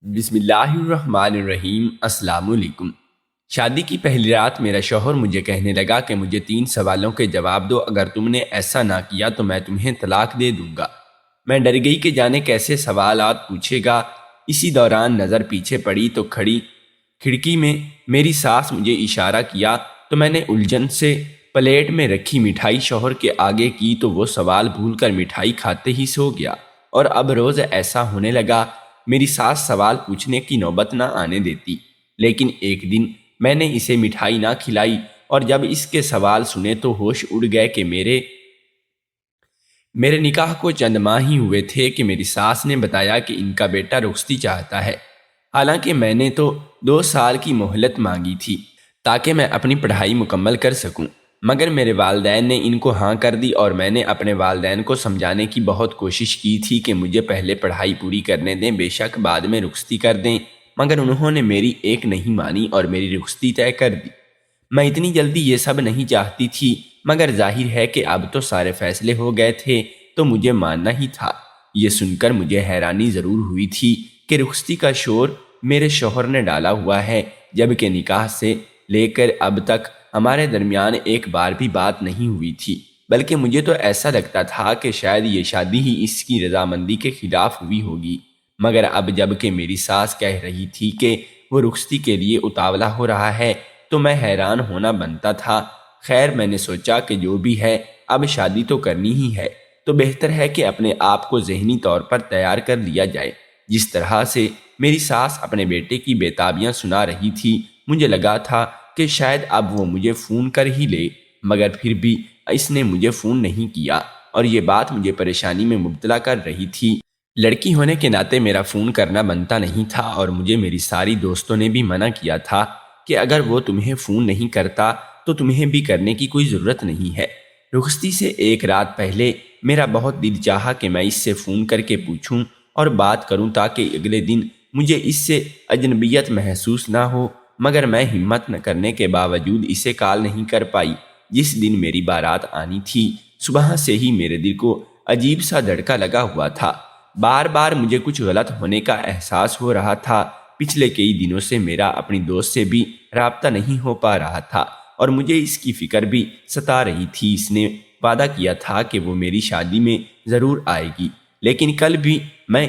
بسم اللہ الرحمن الرحیم۔ السلام علیکم۔ شادی کی پہلی رات میرا شوہر مجھے کہنے لگا کہ مجھے 3 سوالوں کے جواب دو، اگر تم نے ایسا نہ کیا تو میں تمہیں طلاق دے دوں گا۔ میں ڈر گئی کہ جانے کیسے سوالات پوچھے گا۔ اسی دوران نظر پیچھے پڑی تو کھڑکی میں میری ساس مجھے اشارہ کیا تو میں نے الجھن سے پلیٹ میں رکھی مٹھائی شوہر کے آگے کی تو وہ سوال بھول کر مٹھائی کھاتے ہی سو گیا، اور اب روز ایسا ہونے لگا۔ میری ساس سوال پوچھنے کی نوبت نہ آنے دیتی، لیکن ایک دن میں نے اسے مٹھائی نہ کھلائی، اور جب اس کے سوال سنے تو ہوش اڑ گئے کہ میرے نکاح کو چند ماہ ہی ہوئے تھے کہ میری ساس نے بتایا کہ ان کا بیٹا رخصتی چاہتا ہے۔ حالانکہ میں نے تو 2 سال کی مہلت مانگی تھی تاکہ میں اپنی پڑھائی مکمل کر سکوں، مگر میرے والدین نے ان کو ہاں کر دی، اور میں نے اپنے والدین کو سمجھانے کی بہت کوشش کی تھی کہ مجھے پہلے پڑھائی پوری کرنے دیں، بے شک بعد میں رخصتی کر دیں، مگر انہوں نے میری ایک نہیں مانی اور میری رخصتی طے کر دی۔ میں اتنی جلدی یہ سب نہیں چاہتی تھی، مگر ظاہر ہے کہ اب تو سارے فیصلے ہو گئے تھے تو مجھے ماننا ہی تھا۔ یہ سن کر مجھے حیرانی ضرور ہوئی تھی کہ رخصتی کا شور میرے شوہر نے ڈالا ہوا ہے، جبکہ نکاح سے لے کر اب تک ہمارے درمیان ایک بار بھی بات نہیں ہوئی تھی، بلکہ مجھے تو ایسا لگتا تھا کہ شاید یہ شادی ہی اس کی رضامندی کے خلاف ہوئی ہوگی۔ مگر اب جب کہ میری ساس کہہ رہی تھی کہ وہ رخصتی کے لیے اتاولا ہو رہا ہے تو میں حیران ہونا بنتا تھا۔ خیر، میں نے سوچا کہ جو بھی ہے اب شادی تو کرنی ہی ہے، تو بہتر ہے کہ اپنے آپ کو ذہنی طور پر تیار کر لیا جائے۔ جس طرح سے میری ساس اپنے بیٹے کی بےتابیاں سنا رہی تھی، مجھے لگا تھا کہ شاید اب وہ مجھے فون کر ہی لے، مگر پھر بھی اس نے مجھے فون نہیں کیا، اور یہ بات مجھے پریشانی میں مبتلا کر رہی تھی۔ لڑکی ہونے کے ناطے میرا فون کرنا بنتا نہیں تھا، اور مجھے میری ساری دوستوں نے بھی منع کیا تھا کہ اگر وہ تمہیں فون نہیں کرتا تو تمہیں بھی کرنے کی کوئی ضرورت نہیں ہے۔ رخصتی سے ایک رات پہلے میرا بہت دل چاہا کہ میں اس سے فون کر کے پوچھوں اور بات کروں تاکہ اگلے دن مجھے اس سے اجنبیت محسوس نہ ہو، مگر میں ہمت نہ کرنے کے باوجود اسے کال نہیں کر پائی۔ جس دن میری بارات آنی تھی، صبح سے ہی میرے دل کو عجیب سا دھڑکا لگا ہوا تھا۔ بار بار مجھے کچھ غلط ہونے کا احساس ہو رہا تھا۔ پچھلے کئی دنوں سے میرا اپنی دوست سے بھی رابطہ نہیں ہو پا رہا تھا، اور مجھے اس کی فکر بھی ستا رہی تھی۔ اس نے وعدہ کیا تھا کہ وہ میری شادی میں ضرور آئے گی، لیکن کل بھی میں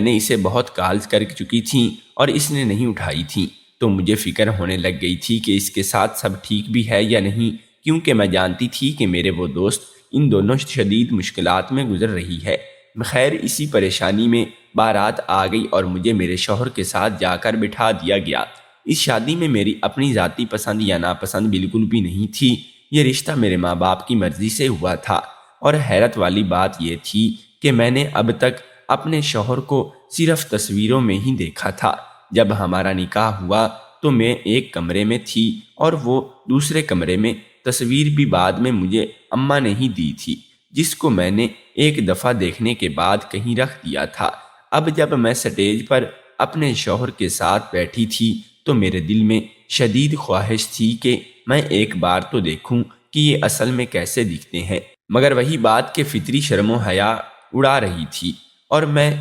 نے اسے بہت کالز کر چکی تھیں اور اس نے نہیں اٹھائی تھیں، تو مجھے فکر ہونے لگ گئی تھی کہ اس کے ساتھ سب ٹھیک بھی ہے یا نہیں، کیونکہ میں جانتی تھی کہ میرے وہ دوست ان دونوں شدید مشکلات میں گزر رہی ہے۔ خیر، اسی پریشانی میں بارات آ گئی اور مجھے میرے شوہر کے ساتھ جا کر بٹھا دیا گیا۔ اس شادی میں میری اپنی ذاتی پسند یا ناپسند بالکل بھی نہیں تھی، یہ رشتہ میرے ماں باپ کی مرضی سے ہوا تھا، اور حیرت والی بات یہ تھی کہ میں نے اب تک اپنے شوہر کو صرف تصویروں میں ہی دیکھا تھا۔ جب ہمارا نکاح ہوا تو میں ایک کمرے میں تھی اور وہ دوسرے کمرے میں۔ تصویر بھی بعد میں مجھے اماں نے ہی دی تھی، جس کو میں نے ایک دفعہ دیکھنے کے بعد کہیں رکھ دیا تھا۔ اب جب میں سٹیج پر اپنے شوہر کے ساتھ بیٹھی تھی تو میرے دل میں شدید خواہش تھی کہ میں ایک بار تو دیکھوں کہ یہ اصل میں کیسے دکھتے ہیں، مگر وہی بات کہ فطری شرم و حیا اڑا رہی تھی، اور میں نے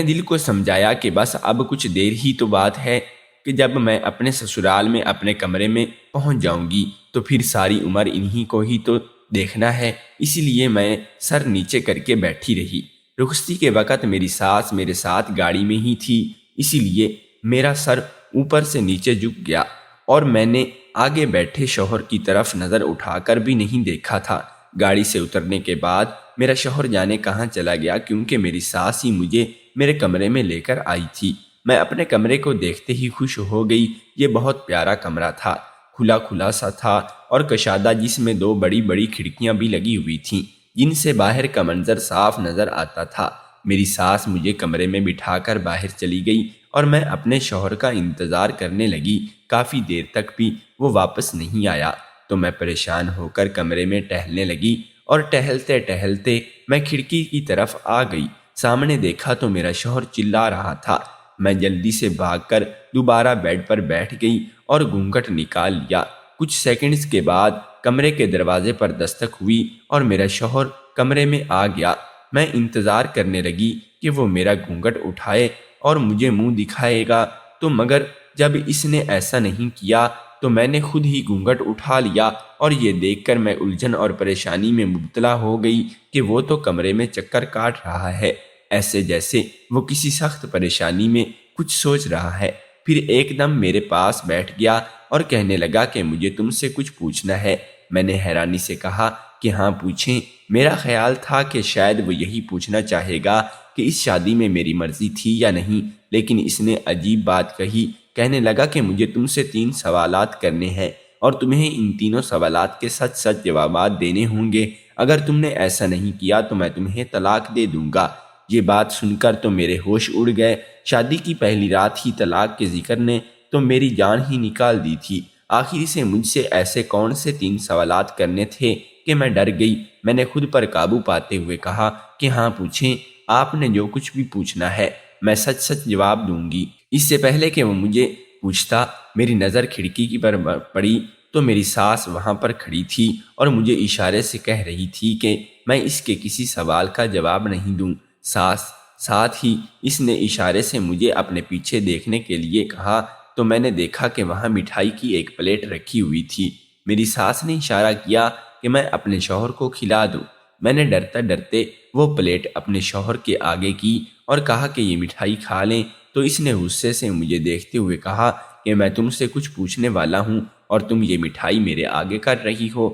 دل کو سمجھایا کہ بس اب کچھ دیر ہی تو بات ہے کہ جب میں اپنے سسرال میں اپنے کمرے میں پہنچ جاؤں گی تو پھر ساری عمر انہی کو ہی تو دیکھنا ہے۔ اسی لیے میں سر نیچے کر کے بیٹھی رہی۔ رخصتی کے وقت میری ساس میرے ساتھ گاڑی میں ہی تھی، اسی لیے میرا سر اوپر سے نیچے جھک گیا، اور میں نے آگے بیٹھے شوہر کی طرف نظر اٹھا کر بھی نہیں دیکھا تھا۔ گاڑی سے اترنے کے بعد میرا شوہر جانے کہاں چلا گیا، کیونکہ میری ساس ہی مجھے میرے کمرے میں لے کر آئی تھی۔ میں اپنے کمرے کو دیکھتے ہی خوش ہو گئی۔ یہ بہت پیارا کمرہ تھا، کھلا سا تھا اور کشادہ، جس میں 2 بڑی بڑی کھڑکیاں بھی لگی ہوئی تھیں جن سے باہر کا منظر صاف نظر آتا تھا۔ میری ساس مجھے کمرے میں بٹھا کر باہر چلی گئی اور میں اپنے شوہر کا انتظار کرنے لگی۔ کافی دیر تک بھی وہ واپس نہیں آیا تو میں پریشان ہو کر کمرے میں ٹہلنے لگی، اور ٹہلتے ٹہلتے میں کھڑکی کی طرف آ گئی۔ سامنے دیکھا تو میرا شوہر چلا رہا تھا۔ میں جلدی سے بھاگ کر دوبارہ بیڈ پر بیٹھ گئی اور گھونگھٹ نکال لیا۔ کچھ سیکنڈز کے بعد کمرے کے دروازے پر دستک ہوئی اور میرا شوہر کمرے میں آ گیا۔ میں انتظار کرنے لگی کہ وہ میرا گھونگھٹ اٹھائے اور مجھے منہ دکھائے گا، تو مگر جب اس نے ایسا نہیں کیا تو میں نے خود ہی گھونگھٹ اٹھا لیا، اور یہ دیکھ کر میں الجھن اور پریشانی میں مبتلا ہو گئی کہ وہ تو کمرے میں چکر کاٹ رہا ہے، ایسے جیسے وہ کسی سخت پریشانی میں کچھ سوچ رہا ہے۔ پھر ایک دم میرے پاس بیٹھ گیا اور کہنے لگا کہ مجھے تم سے کچھ پوچھنا ہے۔ میں نے حیرانی سے کہا کہ ہاں پوچھیں۔ میرا خیال تھا کہ شاید وہ یہی پوچھنا چاہے گا کہ اس شادی میں میری مرضی تھی یا نہیں، لیکن اس نے عجیب بات کہی۔ کہنے لگا کہ مجھے تم سے 3 سوالات کرنے ہیں اور تمہیں ان تینوں سوالات کے سچ سچ جوابات دینے ہوں گے۔ اگر تم نے ایسا نہیں کیا تو میں تمہیں طلاق دے دوں گا۔ یہ بات سن کر تو میرے ہوش اڑ گئے۔ شادی کی پہلی رات ہی طلاق کے ذکر نے تو میری جان ہی نکال دی تھی۔ آخر سے مجھ سے ایسے کون سے 3 سوالات کرنے تھے کہ میں ڈر گئی۔ میں نے خود پر قابو پاتے ہوئے کہا کہ ہاں پوچھیں، آپ نے جو کچھ بھی پوچھنا ہے میں سچ سچ جواب دوں گی۔ اس سے پہلے کہ وہ مجھے پوچھتا، میری نظر کھڑکی کی پر پڑی تو میری ساس وہاں پر کھڑی تھی اور مجھے اشارے سے کہہ رہی تھی کہ میں اس کے کسی سوال کا جواب نہیں دوں۔ ساتھ ہی اس نے اشارے سے مجھے اپنے پیچھے دیکھنے کے لیے کہا تو میں نے دیکھا کہ وہاں مٹھائی کی ایک پلیٹ رکھی ہوئی تھی۔ میری ساس نے اشارہ کیا کہ میں اپنے شوہر کو کھلا دوں۔ میں نے ڈرتے ڈرتے وہ پلیٹ اپنے شوہر کے آگے کی اور کہا کہ یہ مٹھائی کھا لیں، تو اس نے غصے سے مجھے دیکھتے ہوئے کہا کہ میں تم سے کچھ پوچھنے والا ہوں اور تم یہ مٹھائی میرے آگے کر رہی ہو،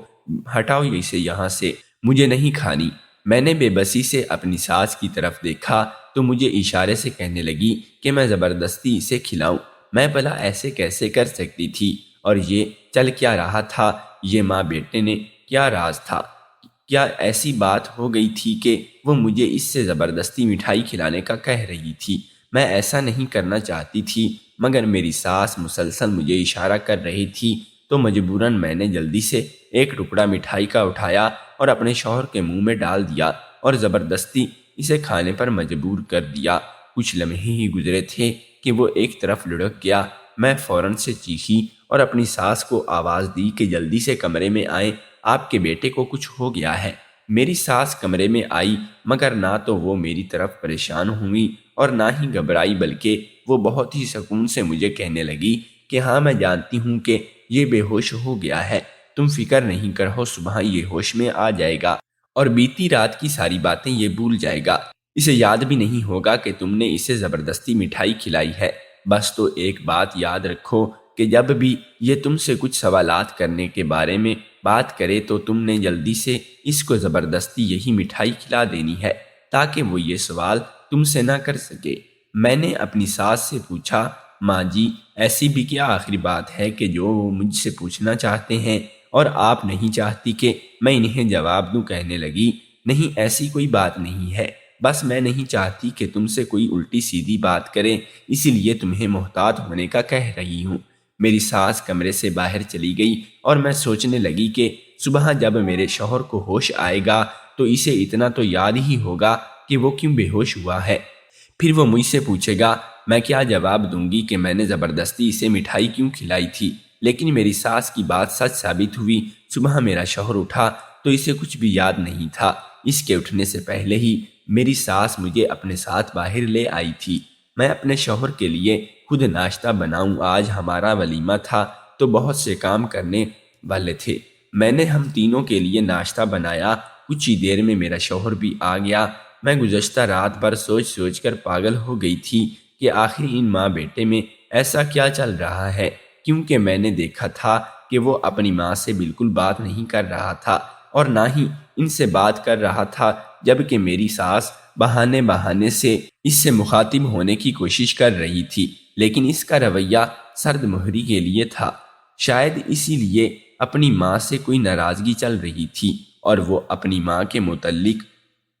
ہٹاؤ اسے یہاں سے، مجھے نہیں کھانی۔ میں نے بے بسی سے اپنی ساس کی طرف دیکھا تو مجھے اشارے سے کہنے لگی کہ میں زبردستی اسے کھلاؤں۔ میں بھلا ایسے کیسے کر سکتی تھی؟ اور یہ چل کیا رہا تھا؟ یہ ماں بیٹے نے کیا راز تھا؟ کیا ایسی بات ہو گئی تھی کہ وہ مجھے اس سے زبردستی مٹھائی کھلانے کا کہہ رہی تھی؟ میں ایسا نہیں کرنا چاہتی تھی، مگر میری ساس مسلسل مجھے اشارہ کر رہی تھی، تو مجبوراً میں نے جلدی سے ایک ٹکڑا مٹھائی کا اٹھایا اور اپنے شوہر کے منہ میں ڈال دیا اور زبردستی اسے کھانے پر مجبور کر دیا۔ کچھ لمحے ہی گزرے تھے کہ وہ ایک طرف لڑک گیا۔ میں فوراً سے چیخی اور اپنی ساس کو آواز دی کہ جلدی سے کمرے میں آئیں، آپ کے بیٹے کو کچھ ہو گیا ہے۔ میری ساس کمرے میں آئی، مگر نہ تو وہ میری طرف پریشان ہوئی اور نہ ہی گھبرائی، بلکہ وہ بہت ہی سکون سے مجھے کہنے لگی کہ ہاں میں جانتی ہوں کہ یہ بے ہوش ہو گیا ہے، تم فکر نہیں کرو، صبح یہ ہوش میں آ جائے گا اور بیتی رات کی ساری باتیں یہ بھول جائے گا۔ اسے یاد بھی نہیں ہوگا کہ تم نے اسے زبردستی مٹھائی کھلائی ہے۔ بس تو ایک بات یاد رکھو کہ جب بھی یہ تم سے کچھ سوالات کرنے کے بارے میں بات کرے تو تم نے جلدی سے اس کو زبردستی یہی مٹھائی کھلا دینی ہے تاکہ وہ یہ سوال تم سے نہ کر سکے۔ میں نے اپنی ساس سے پوچھا، ماں جی ایسی بھی کیا آخری بات ہے کہ جو وہ مجھ سے پوچھنا چاہتے ہیں اور آپ نہیں چاہتی کہ میں انہیں جواب دوں؟ کہنے لگی، نہیں ایسی کوئی بات نہیں ہے، بس میں نہیں چاہتی کہ تم سے کوئی الٹی سیدھی بات کرے، اسی لیے تمہیں محتاط ہونے کا کہہ رہی ہوں۔ میری ساس کمرے سے باہر چلی گئی اور میں سوچنے لگی کہ صبح جب میرے شوہر کو ہوش آئے گا تو اسے اتنا تو یاد ہی ہوگا کہ وہ کیوں بے ہوش ہوا ہے۔ پھر وہ مجھ سے پوچھے گا، میں کیا جواب دوں گی کہ میں نے زبردستی اسے مٹھائی کیوں کھلائی تھی؟ لیکن میری ساس کی بات سچ ثابت ہوئی۔ صبح میرا شوہر اٹھا تو اسے کچھ بھی یاد نہیں تھا۔ اس کے اٹھنے سے پہلے ہی میری ساس مجھے اپنے ساتھ باہر لے آئی تھی۔ میں اپنے شوہر کے لیے خود ناشتہ بناؤں، آج ہمارا ولیمہ تھا تو بہت سے کام کرنے والے تھے۔ میں نے ہم تینوں کے لیے ناشتہ بنایا۔ کچھ ہی دیر میں میرا شوہر بھی آ گیا۔ میں گزشتہ رات بھر سوچ سوچ کر پاگل ہو گئی تھی کہ آخر ان ماں بیٹے میں ایسا کیا چل رہا ہے، کیونکہ میں نے دیکھا تھا کہ وہ اپنی ماں سے بالکل بات نہیں کر رہا تھا اور نہ ہی ان سے بات کر رہا تھا، جبکہ میری ساس بہانے سے اس سے مخاطب ہونے کی کوشش کر رہی تھی، لیکن اس کا رویہ سرد مہری کے لیے تھا۔ شاید اسی لیے اپنی ماں سے کوئی ناراضگی چل رہی تھی اور وہ اپنی ماں کے متعلق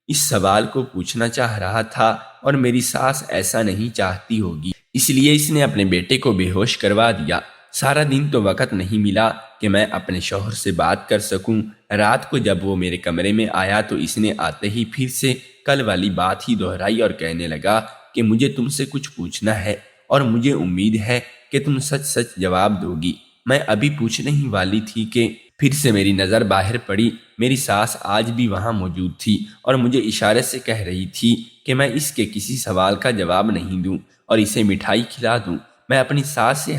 اس سوال کو پوچھنا چاہ رہا تھا، اور میری ساس ایسا نہیں چاہتی ہوگی، اس لیے اس نے اپنے بیٹے کو بے ہوش کروا دیا۔ سارا دن تو وقت نہیں ملا کہ میں اپنے شوہر سے بات کر سکوں۔ رات کو جب وہ میرے کمرے میں آیا تو اس نے آتے ہی پھر سے کل والی بات ہی دہرائی اور کہنے لگا کہ مجھے تم سے کچھ پوچھنا ہے اور مجھے امید ہے کہ تم سچ سچ جواب دو گی۔ میں ابھی پوچھنے ہی والی تھی کہ پھر سے میری نظر باہر پڑی۔ میری ساس آج بھی وہاں موجود تھی اور مجھے اشارے سے کہہ رہی تھی کہ میں اس کے کسی سوال کا جواب نہیں دوں اور اسے مٹھائی کھلا دوں۔ میں اپنی ساس سے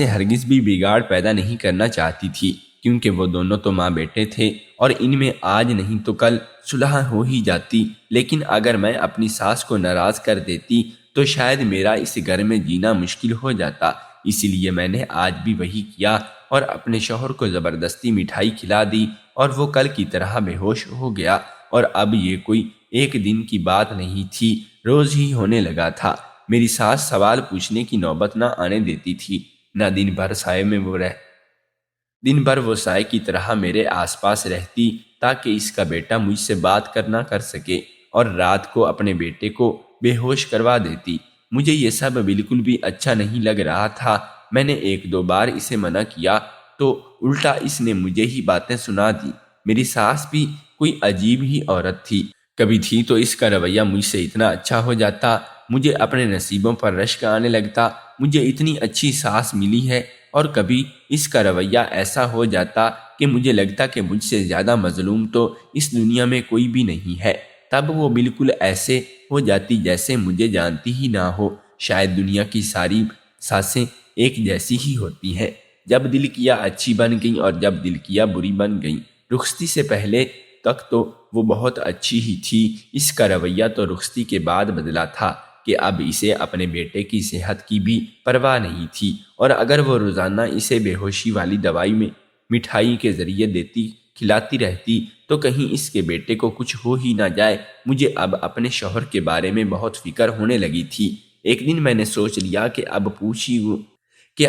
ہرگز بھی بگاڑ پیدا نہیں کرنا چاہتی تھی، کیونکہ وہ دونوں تو ماں بیٹے تھے اور ان میں آج نہیں تو کل صلح ہو ہی جاتی۔ لیکن اگر میں اپنی ساس کو ناراض کر دیتی تو شاید میرا اس گھر میں جینا مشکل ہو جاتا۔ اسی لیے میں نے آج بھی وہی کیا اور اپنے شوہر کو زبردستی مٹھائی کھلا دی اور وہ کل کی طرح بے ہوش ہو گیا۔ اور اب یہ کوئی ایک دن کی بات نہیں تھی، روز ہی ہونے لگا تھا۔ میری ساس سوال پوچھنے کی نوبت نہ آنے دیتی تھی، نہ دن بھر وہ سائے کی طرح میرے آس پاس رہتی تاکہ اس کا بیٹا مجھ سے بات نہ کر سکے، اور رات کو اپنے بیٹے کو بے ہوش کروا دیتی۔ مجھے یہ سب بالکل بھی اچھا نہیں لگ رہا تھا۔ میں نے ایک دو بار اسے منع کیا تو الٹا اس نے مجھے ہی باتیں سنا دی۔ میری ساس بھی کوئی عجیب ہی عورت تھی، کبھی تھی تو اس کا رویہ مجھ سے اتنا اچھا ہو جاتا، مجھے اپنے نصیبوں پر رشک آنے لگتا، مجھے اتنی اچھی ساس ملی ہے، اور کبھی اس کا رویہ ایسا ہو جاتا کہ مجھے لگتا کہ مجھ سے زیادہ مظلوم تو اس دنیا میں کوئی بھی نہیں ہے۔ تب وہ بالکل ایسے ہو جاتی جیسے مجھے جانتی ہی نہ ہو۔ شاید دنیا کی ساری ساسیں ایک جیسی ہی ہوتی ہیں، جب دل کیا اچھی بن گئیں اور جب دل کیا بری بن گئیں۔ رخصتی سے پہلے تک تو وہ بہت اچھی ہی تھی، اس کا رویہ تو رخصتی کے بعد بدلا تھا کہ اب اسے اپنے بیٹے کی صحت کی بھی پرواہ نہیں تھی، اور اگر وہ روزانہ اسے بے ہوشی والی دوائی میں مٹھائی کے ذریعے کھلاتی رہتی تو کہیں اس کے بیٹے کو کچھ ہو ہی نہ جائے۔ مجھے اب اپنے شوہر کے بارے میں بہت فکر ہونے لگی تھی۔ ایک دن میں نے سوچ لیا کہ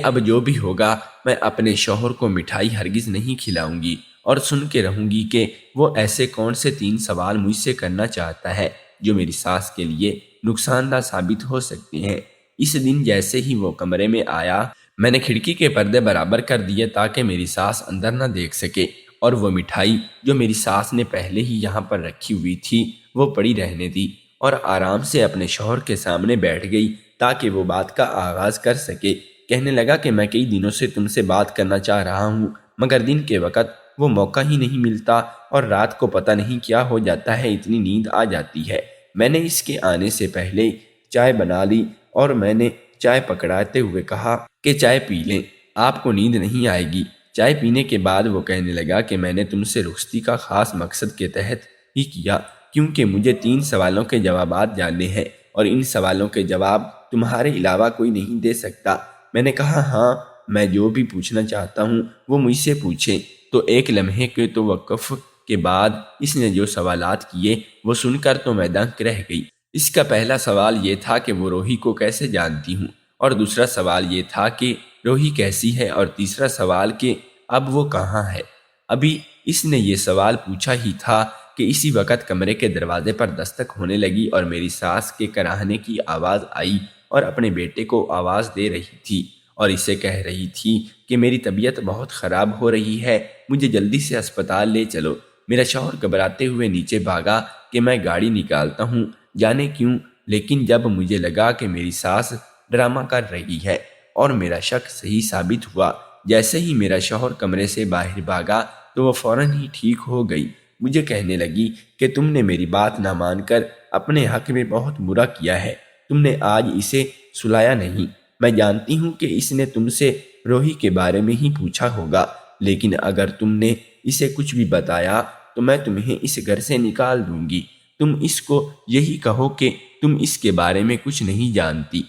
اب جو بھی ہوگا میں اپنے شوہر کو مٹھائی ہرگز نہیں کھلاؤں گی، اور سن کے رہوں گی کہ وہ ایسے کون سے 3 سوال مجھ سے کرنا چاہتا ہے جو میری ساس کے لیے نقصان دہ ثابت ہو سکتے ہیں۔ اس دن جیسے ہی وہ کمرے میں آیا، میں نے کھڑکی کے پردے برابر کر دیے تاکہ میری ساس اندر نہ دیکھ سکے، اور وہ مٹھائی جو میری ساس نے پہلے ہی یہاں پر رکھی ہوئی تھی وہ پڑی رہنے دی، اور آرام سے اپنے شوہر کے سامنے بیٹھ گئی تاکہ وہ بات کا آغاز کر سکے۔ کہنے لگا کہ میں کئی دنوں سے تم سے بات کرنا چاہ رہا ہوں، مگر دن کے وقت وہ موقع ہی نہیں ملتا، اور رات کو پتہ نہیں کیا ہو جاتا ہے اتنی نیند آ جاتی ہے۔ میں نے اس کے آنے سے پہلے چائے بنا لی اور میں نے چائے پکڑاتے ہوئے کہا کہ چائے پی لیں، آپ کو نیند نہیں آئے گی۔ چائے پینے کے بعد وہ کہنے لگا کہ میں نے تم سے رخصتی کا خاص مقصد کے تحت ہی کیا، کیونکہ مجھے 3 سوالوں کے جوابات جاننے ہیں، اور ان سوالوں کے جواب تمہارے علاوہ کوئی نہیں دے سکتا۔ میں نے کہا ہاں، میں جو بھی پوچھنا چاہتا ہوں وہ مجھ سے پوچھیں۔ تو ایک لمحے کے توقف کے بعد اس نے جو سوالات کیے وہ سن کر تو میں دنگ رہ گئی۔ اس کا پہلا سوال یہ تھا کہ وہ روحی کو کیسے جانتی ہوں، اور دوسرا سوال یہ تھا کہ روحی کیسی ہے، اور تیسرا سوال کہ اب وہ کہاں ہے۔ ابھی اس نے یہ سوال پوچھا ہی تھا کہ اسی وقت کمرے کے دروازے پر دستک ہونے لگی اور میری ساس کے کراہنے کی آواز آئی اور اپنے بیٹے کو آواز دے رہی تھی اور اسے کہہ رہی تھی کہ میری طبیعت بہت خراب ہو رہی ہے، مجھے جلدی سے اسپتال لے چلو۔ میرا شوہر گھبراتے ہوئے نیچے بھاگا کہ میں گاڑی نکالتا ہوں، جانے کیوں، لیکن جب مجھے لگا کہ میری ساس ڈرامہ کر رہی ہے اور میرا شک صحیح ثابت ہوا، جیسے ہی میرا شوہر کمرے سے باہر بھاگا تو وہ فوراً ہی ٹھیک ہو گئی۔ مجھے کہنے لگی کہ تم نے میری بات نہ مان کر اپنے حق میں بہت برا کیا ہے، تم نے آج اسے سلایا نہیں۔ میں جانتی ہوں کہ اس نے تم سے روحی کے بارے میں ہی پوچھا ہوگا، لیکن اگر تم نے اسے کچھ بھی بتایا تو میں تمہیں اس گھر سے نکال دوں گی۔ تم اس کو یہی کہو کہ تم اس کے بارے میں کچھ نہیں جانتی۔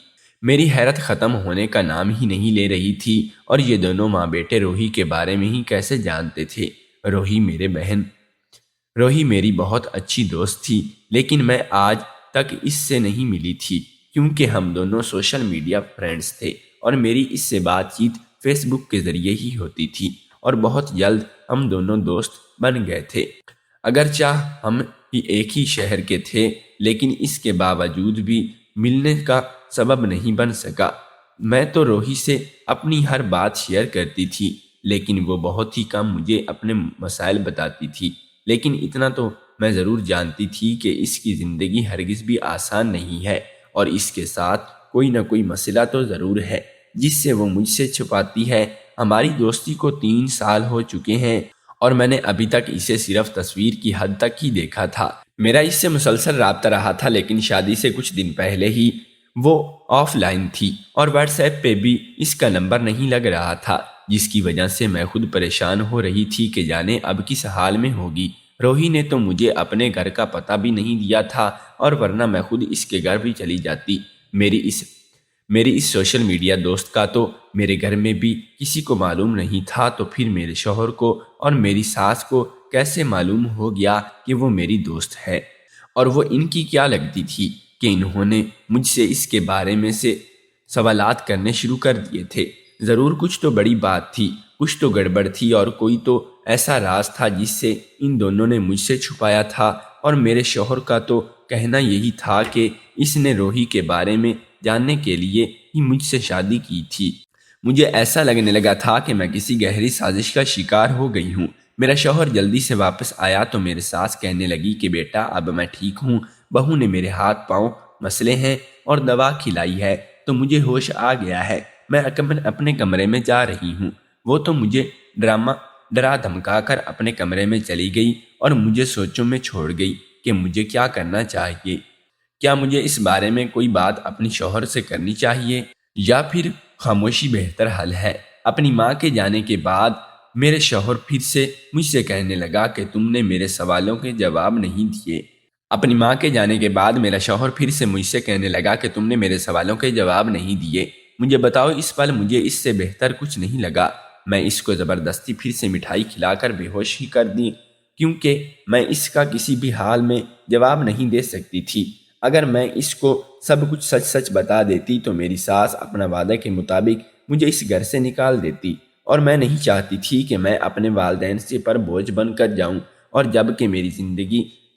میری حیرت ختم ہونے کا نام ہی نہیں لے رہی تھی، اور یہ دونوں ماں بیٹے روحی کے بارے میں ہی کیسے جانتے تھے۔ روحی میری بہت اچھی دوست تھی، لیکن میں آج تک اس سے نہیں ملی تھی کیونکہ ہم دونوں سوشل میڈیا فرینڈز تھے، اور میری اس سے بات چیت فیس بک کے ذریعے ہی ہوتی تھی، اور بہت جلد ہم دونوں دوست بن گئے تھے۔ اگرچہ ہم ایک ہی شہر کے تھے، لیکن اس کے باوجود بھی ملنے کا سبب نہیں بن سکا۔ میں تو روحی سے اپنی ہر بات شیئر کرتی تھی، لیکن وہ بہت ہی کم مجھے اپنے مسائل بتاتی تھی، لیکن اتنا تو میں ضرور جانتی تھی کہ اس کی زندگی ہرگز بھی آسان نہیں ہے، اور اس کے ساتھ کوئی نہ کوئی مسئلہ تو ضرور ہے جس سے وہ مجھ سے چھپاتی ہے۔ ہماری دوستی کو 3 سال ہو چکے ہیں اور میں نے ابھی تک اسے صرف تصویر کی حد تک ہی دیکھا تھا۔ میرا اس سے مسلسل رابطہ رہا تھا، لیکن شادی سے کچھ دن پہلے ہی وہ آف لائن تھی اور واٹس ایپ پہ بھی اس کا نمبر نہیں لگ رہا تھا، جس کی وجہ سے میں خود پریشان ہو رہی تھی کہ جانے اب کس حال میں ہوگی۔ روہی نے تو مجھے اپنے گھر کا پتہ بھی نہیں دیا تھا، اور ورنہ میں خود اس کے گھر بھی چلی جاتی۔ میری اس سوشل میڈیا دوست کا تو میرے گھر میں بھی کسی کو معلوم نہیں تھا، تو پھر میرے شوہر کو اور میری ساس کو کیسے معلوم ہو گیا کہ وہ میری دوست ہے؟ اور وہ ان کی کیا لگتی تھی کہ انہوں نے مجھ سے اس کے بارے میں سے سوالات کرنے شروع کر دیے تھے؟ ضرور کچھ تو بڑی بات تھی، کچھ تو گڑبڑ تھی، اور کوئی تو ایسا راز تھا جس سے ان دونوں نے مجھ سے چھپایا تھا۔ اور میرے شوہر کا تو کہنا یہی تھا کہ اس نے روہی کے بارے میں جاننے کے لیے ہی مجھ سے شادی کی تھی۔ مجھے ایسا لگنے لگا تھا کہ میں کسی گہری سازش کا شکار ہو گئی ہوں۔ میرا شوہر جلدی سے واپس آیا تو میرے ساس کہنے لگی کہ بیٹا اب میں ٹھیک ہوں، بہو نے میرے ہاتھ پاؤں مسلے ہیں اور دوا کھلائی ہے تو مجھے ہوش آ گیا ہے، میں اپنے کمرے میں جا رہی ہوں۔ وہ تو مجھے ڈرا دھمکا کر اپنے کمرے میں چلی گئی اور مجھے سوچوں میں چھوڑ گئی کہ مجھے کیا کرنا چاہیے۔ کیا مجھے اس بارے میں کوئی بات اپنی شوہر سے کرنی چاہیے یا پھر خاموشی بہتر حل ہے؟ اپنی ماں کے جانے کے بعد میرے شوہر پھر سے مجھ سے کہنے لگا کہ تم نے میرے سوالوں کے جواب نہیں دیے۔ اپنی ماں کے جانے کے بعد میرا شوہر پھر سے مجھ سے کہنے لگا کہ تم نے میرے سوالوں کے جواب نہیں دیے۔ مجھے بتاؤ، اس پل مجھے اس سے بہتر کچھ نہیں لگا۔ میں اس کو زبردستی پھر سے مٹھائی کھلا کر بے ہوش ہی کر دی، کیونکہ میں اس کا کسی بھی حال میں جواب نہیں دے سکتی تھی۔ اگر میں اس کو سب کچھ سچ سچ بتا دیتی تو میری ساس اپنا وعدہ کے مطابق مجھے اس گھر سے نکال دیتی، اور میں نہیں چاہتی تھی کہ میں اپنے والدین سے پر بوجھ بن کر جاؤں۔ اور جب کہ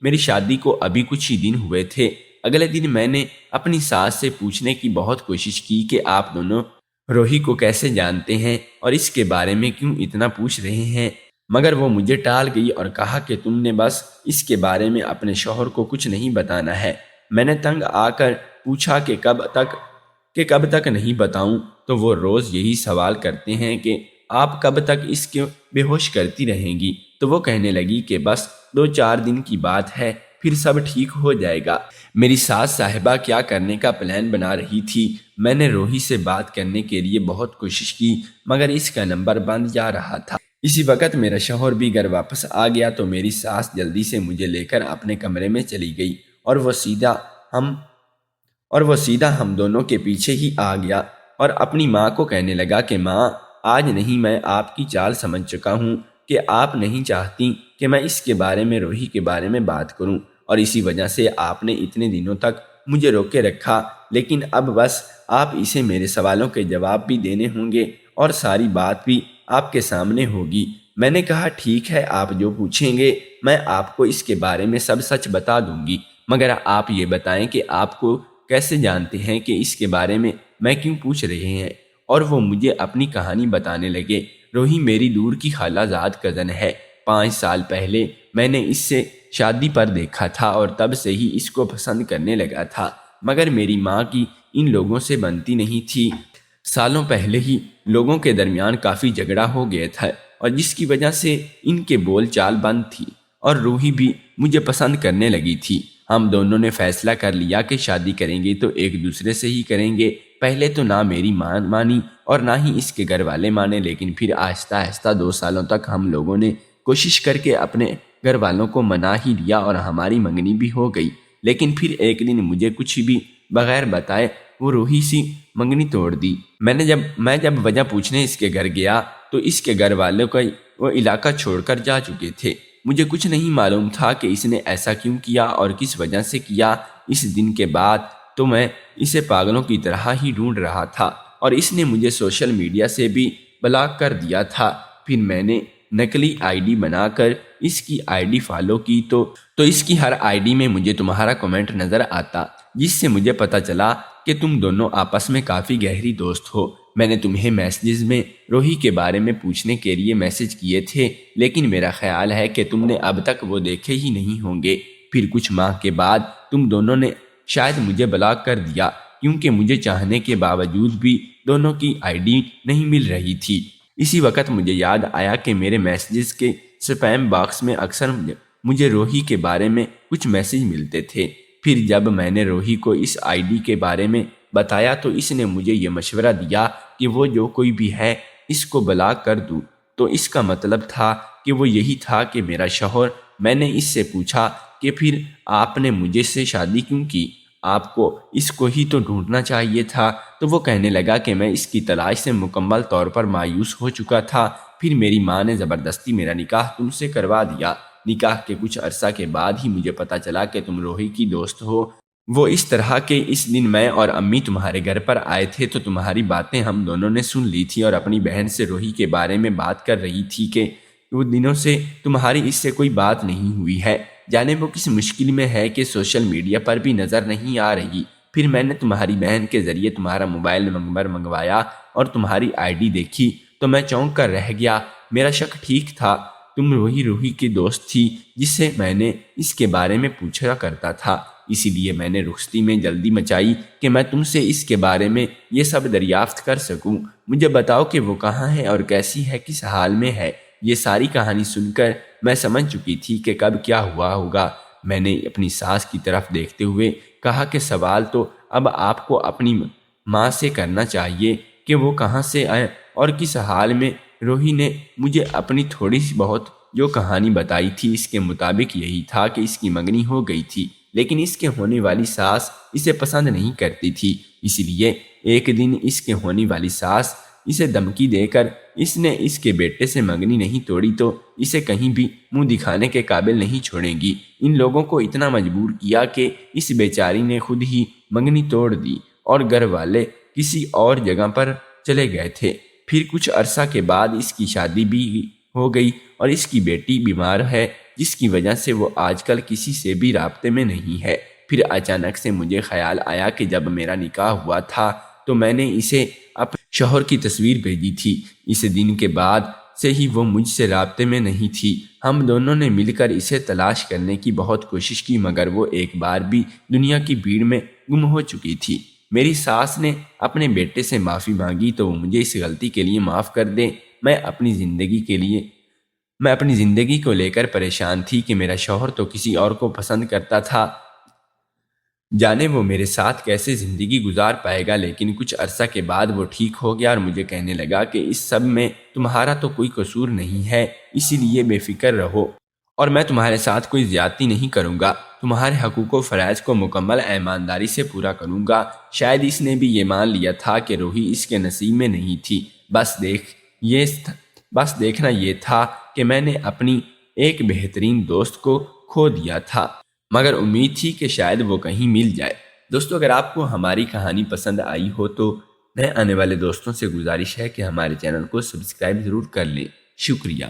میری شادی کو ابھی کچھ ہی دن ہوئے تھے، اگلے دن میں نے اپنی ساس سے پوچھنے کی بہت کوشش کی کہ آپ دونوں روہی کو کیسے جانتے ہیں اور اس کے بارے میں کیوں اتنا پوچھ رہے ہیں، مگر وہ مجھے ٹال گئی اور کہا کہ تم نے بس اس کے بارے میں اپنے شوہر کو کچھ نہیں بتانا ہے۔ میں نے تنگ آ کر پوچھا کہ کب تک نہیں بتاؤں، تو وہ روز یہی سوال کرتے ہیں کہ آپ کب تک اس کو بے ہوش کرتی رہیں گی؟ تو وہ کہنے لگی کہ بس 2-4 دن کی بات ہے، پھر سب ٹھیک ہو جائے گا۔ میری ساس صاحبہ کیا کرنے کا پلان بنا رہی تھی۔ میں نے روہی سے بات کرنے کے لیے بہت کوشش کی، مگر اس کا نمبر بند جا رہا تھا۔ اسی وقت میرا شوہر بھی گھر واپس آ گیا تو میری ساس جلدی سے مجھے لے کر اپنے کمرے میں چلی گئی، اور وہ سیدھا ہم دونوں کے پیچھے ہی آ گیا اور اپنی ماں کو کہنے لگا کہ ماں، آج نہیں میں آپ کی چال سمجھ چکا ہوں کہ آپ نہیں چاہتی کہ میں اس کے بارے میں، روہی کے بارے میں بات کروں، اور اسی وجہ سے آپ نے اتنے دنوں تک مجھے روکے رکھا، لیکن اب بس آپ اسے میرے سوالوں کے جواب بھی دینے ہوں گے اور ساری بات بھی آپ کے سامنے ہوگی۔ میں نے کہا ٹھیک ہے، آپ جو پوچھیں گے میں آپ کو اس کے بارے میں سب سچ بتا دوں گی، مگر آپ یہ بتائیں کہ آپ کو کیسے جانتے ہیں کہ اس کے بارے میں کیوں پوچھ رہے ہیں؟ اور وہ مجھے اپنی کہانی بتانے لگے۔ روہی میری دور کی خالہ زاد کزن ہے۔ 5 سال پہلے میں نے اس سے شادی پر دیکھا تھا اور تب سے ہی اس کو پسند کرنے لگا تھا، مگر میری ماں کی ان لوگوں سے بنتی نہیں تھی۔ سالوں پہلے ہی لوگوں کے درمیان کافی جھگڑا ہو گیا تھا، اور جس کی وجہ سے ان کے بول چال بند تھی، اور روہی بھی مجھے پسند کرنے لگی تھی۔ ہم دونوں نے فیصلہ کر لیا کہ شادی کریں گے تو ایک دوسرے سے ہی کریں گے۔ پہلے تو نہ میری ماں مانی اور نہ ہی اس کے گھر والے مانے، لیکن پھر آہستہ آہستہ 2 سالوں تک ہم لوگوں نے کوشش کر کے اپنے گھر والوں کو منا ہی لیا اور ہماری منگنی بھی ہو گئی۔ لیکن پھر ایک دن مجھے کچھ بھی بغیر بتائے وہ روہی سی منگنی توڑ دی۔ میں جب وجہ پوچھنے اس کے گھر گیا تو اس کے گھر والوں کا وہ علاقہ چھوڑ کر جا چکے تھے۔ مجھے کچھ نہیں معلوم تھا کہ اس نے ایسا کیوں کیا اور کس وجہ سے کیا۔ اس دن کے بعد تو میں اسے پاگلوں کی طرح ہی ڈھونڈ رہا تھا، اور اس نے مجھے سوشل میڈیا سے بھی بلاک کر دیا تھا۔ پھر میں نے نقلی آئی ڈی بنا کر اس کی آئی ڈی فالو کی تو اس کی ہر آئی ڈی میں مجھے تمہارا کمنٹ نظر آتا، جس سے مجھے پتہ چلا کہ تم دونوں آپس میں کافی گہری دوست ہو۔ میں نے تمہیں میسیجز میں روہی کے بارے میں پوچھنے کے لیے میسج کیے تھے، لیکن میرا خیال ہے کہ تم نے اب تک وہ دیکھے ہی نہیں ہوں گے۔ پھر کچھ ماہ کے بعد تم دونوں نے شاید مجھے بلاک کر دیا، کیونکہ مجھے چاہنے کے باوجود بھی دونوں کی آئی ڈی نہیں مل رہی تھی۔ اسی وقت مجھے یاد آیا کہ میرے میسیجز کے سپیم باکس میں اکثر مجھے روحی کے بارے میں کچھ میسیج ملتے تھے۔ پھر جب میں نے روحی کو اس آئی ڈی کے بارے میں بتایا تو اس نے مجھے یہ مشورہ دیا کہ وہ جو کوئی بھی ہے اس کو بلاک کر دوں۔ تو اس کا مطلب تھا کہ وہ یہی تھا کہ میرا شوہر۔ میں نے اس سے پوچھا کہ پھر آپ نے مجھے سے شادی کیوں کی؟ آپ کو اس کو ہی تو ڈھونڈنا چاہیے تھا۔ تو وہ کہنے لگا کہ میں اس کی تلاش سے مکمل طور پر مایوس ہو چکا تھا۔ پھر میری ماں نے زبردستی میرا نکاح تم سے کروا دیا۔ نکاح کے کچھ عرصہ کے بعد ہی مجھے پتہ چلا کہ تم روحی کی دوست ہو۔ وہ اس طرح کہ اس دن میں اور امی تمہارے گھر پر آئے تھے تو تمہاری باتیں ہم دونوں نے سن لی تھی اور اپنی بہن سے روحی کے بارے میں بات کر رہی تھی کہ وہ دنوں سے تمہاری اس سے کوئی بات نہیں ہوئی ہے۔ جانے وہ کس مشکل میں ہے کہ سوشل میڈیا پر بھی نظر نہیں آ رہی۔ پھر میں نے تمہاری بہن کے ذریعے تمہارا موبائل نمبر منگوایا اور تمہاری آئی ڈی دیکھی تو میں چونک کر رہ گیا۔ میرا شک ٹھیک تھا، تم روحی کی دوست تھی جس سے میں نے اس کے بارے میں پوچھا کرتا تھا۔ اسی لیے میں نے رخصتی میں جلدی مچائی کہ میں تم سے اس کے بارے میں یہ سب دریافت کر سکوں۔ مجھے بتاؤ کہ وہ کہاں ہے اور کیسی ہے، کس حال میں ہے۔ یہ ساری کہانی سن کر میں سمجھ چکی تھی کہ کب کیا ہوا ہوگا۔ میں نے اپنی ساس کی طرف دیکھتے ہوئے کہا کہ سوال تو اب آپ کو اپنی ماں سے کرنا چاہیے کہ وہ کہاں سے آئے اور کس حال میں۔ روحی نے مجھے اپنی تھوڑی سی بہت جو کہانی بتائی تھی اس کے مطابق یہی تھا کہ اس کی منگنی ہو گئی تھی، لیکن اس کے ہونے والی ساس اسے پسند نہیں کرتی تھی۔ اسی لیے ایک دن اس کے ہونے والی ساس اسے دھمکی دے کر اس نے اس کے بیٹے سے منگنی نہیں توڑی تو اسے کہیں بھی منہ دکھانے کے قابل نہیں چھوڑیں گی۔ ان لوگوں کو اتنا مجبور کیا کہ اس بیچاری نے خود ہی منگنی توڑ دی اور گھر والے کسی اور جگہ پر چلے گئے تھے۔ پھر کچھ عرصہ کے بعد اس کی شادی بھی ہو گئی اور اس کی بیٹی بیمار ہے جس کی وجہ سے وہ آج کل کسی سے بھی رابطے میں نہیں ہے۔ پھر اچانک سے مجھے خیال آیا کہ جب میرا نکاح ہوا تھا تو میں نے اسے اپنے شوہر کی تصویر بھیجی تھی۔ اس دن کے بعد سے ہی وہ مجھ سے رابطے میں نہیں تھی۔ ہم دونوں نے مل کر اسے تلاش کرنے کی بہت کوشش کی مگر وہ ایک بار بھی دنیا کی بھیڑ میں گم ہو چکی تھی۔ میری ساس نے اپنے بیٹے سے معافی مانگی تو وہ مجھے اس غلطی کے لیے معاف کر دے۔ میں اپنی زندگی کو لے کر پریشان تھی کہ میرا شوہر تو کسی اور کو پسند کرتا تھا، جانے وہ میرے ساتھ کیسے زندگی گزار پائے گا۔ لیکن کچھ عرصہ کے بعد وہ ٹھیک ہو گیا اور مجھے کہنے لگا کہ اس سب میں تمہارا تو کوئی قصور نہیں ہے، اسی لیے بے فکر رہو اور میں تمہارے ساتھ کوئی زیادتی نہیں کروں گا، تمہارے حقوق و فرائض کو مکمل ایمانداری سے پورا کروں گا۔ شاید اس نے بھی یہ مان لیا تھا کہ روحی اس کے نصیب میں نہیں تھی۔ بس دیکھنا یہ تھا کہ میں نے اپنی ایک بہترین دوست کو کھو دیا تھا، مگر امید تھی کہ شاید وہ کہیں مل جائے۔ دوستو، اگر آپ کو ہماری کہانی پسند آئی ہو تو نئے آنے والے دوستوں سے گزارش ہے کہ ہمارے چینل کو سبسکرائب ضرور کر لیں۔ شکریہ۔